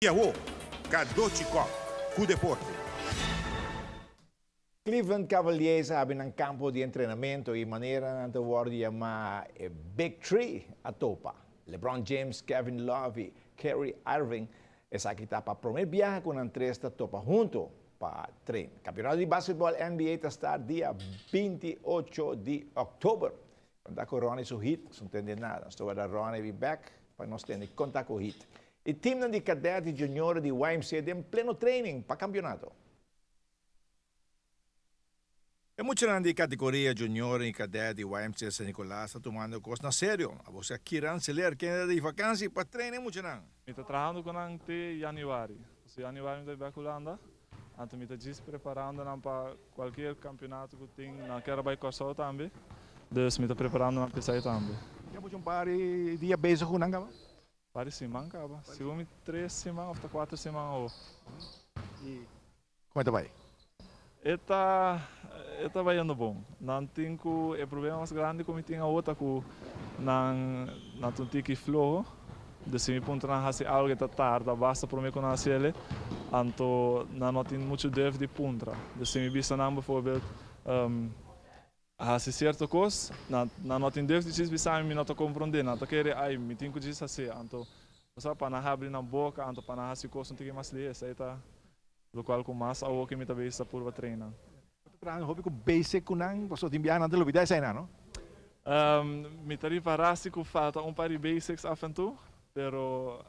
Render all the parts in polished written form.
Yahoo, Kadochikov, Ku Deporte. Cleveland Cavaliers hebben een campo de entrenamiento y manera de worden llamada Big Three a topa. LeBron James, Kevin Love y Kyrie Irving es aquí para el primer viaje con un tres de topa junto para tren. Campeonato de básquetbol NBA está estar día 28 de octubre. Cuando con Ronnie su hit, no entiende nada. Esto va a Ronnie be back para no tener contacto con hit. El team de cadetes y juniores de YMCA de en pleno training para campeonato. É muito grande categoria junior e cadete e YMCA San Nicolás está tomando coisa na sério. A você aqui se ler quem é de vacância para treinar muito não. Estou trabalhando com a te januário. Se januário me estou Holanda, então me estou preparando para qualquer campeonato que tem na quero vai correr também. Dus me estou preparando para sair também. Já moet je een paar dias bezig hoe lang gaan we? Para semana acaba. Segundo 3 semanas ou 4 semanas. Como é que vai? Está vai indo bom. Não tenho o problema mais grande como tem a outra que não tem que flow. De se me ponto na hace algo que está tarde, basta para mim conhecer ele. Então não tem muito deve de pontra. De se me vista não, bijvoorbeeld, hace certa coisa, não tem deve de dizer bisa me não estou compreendendo. Não quer ai me tenho que dizer assim. Então você para não abrir na boca, então para não hacer coisa não tem que mais ler. Isso aí tá lo qual com mais algo que me também está por treinar. Hoop ik op basic kunang, pas in biar nanti lebih dari saya no? Me preparasi que falta par de basics af en toe, pero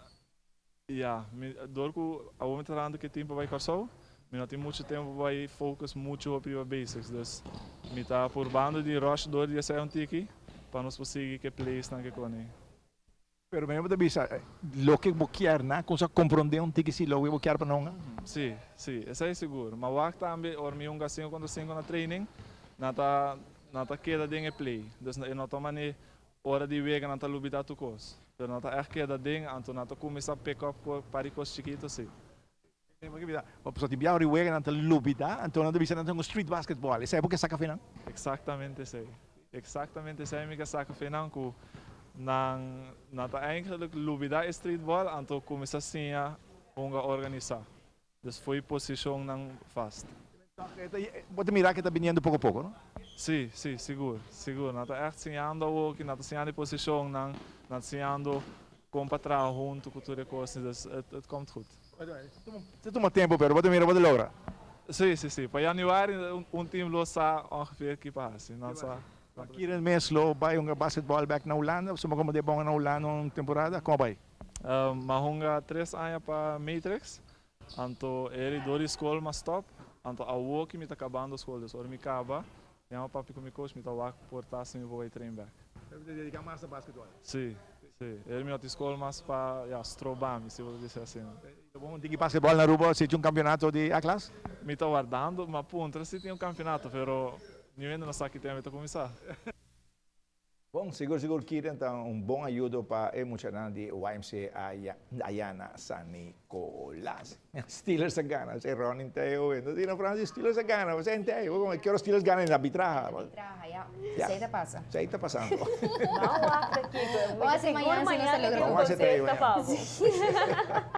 door que ao momento treinando que tempo vai correr, me não tem muito tempo vai focus muito op die basics, dus me tá por bando de rush door die sai tiki, para nós conseguir que plays na que cone. Pero mesmo também lo que boquear na, com só compreender tiki se lo que boquear para não? Sim, isso é seguro. Mas o que também, ormi um gasinho quando cinco na training, nata queda ding play. Dus não toma nem hora de vega nata lubida tu cos. Pero nata echt queda ding, anto nata começa a pick up para cos chiquito sim. Op zo die biar wega nata lubida, anto nata bisa nata street basketball. Isso é porque saca final? Exatamente sei. Exatamente sei me que saca final ku nata eigenlijk lubida streetball, anto começa assim a organizar. Dus foi posição não fast. Pode mirar que está vindo pouco a pouco, não? Sim, seguro. Nós estamos echt sinhando o que nós estamos em posição, nós sinhando com para trás junto com tudo coisas, dus het komt goed. Você toma tempo, pero pode mirar, pode lograr. Sim. Para januário time losa ongeveer que passa. Aqui no mês lo vai basketball back na Holanda, você como de bom na Holanda uma temporada, como vai? Maar honga 3 anos para Matrix. Anto ele door de school mas stop, anto ao que me está acabando a escola, dus ora me acaba, chama papi com meu coach, me está lá portar se me vou train back. Deve dedicar mais a basquetebol. Sim. Ele me está escola mas para strobar, se vou dizer assim. Bom, tem que basquetebol na Aruba, se tinha campeonato de A-classe? Me está guardando, mas ponto, se tem campeonato, pero nem ainda não sabe que tem a começar. Bom, seguro que então bom ajuda para emocionar de YMCA Ayana San Nicolás. Steelers se gana, se Ronnie Teo, não tem na França Steelers se gana, você entende? Como é que os Steelers ganham na arbitragem? Ya. Aceita pasa. Isso aí está passando. Vamos a amanhã se não se logrou. Vamos a hacer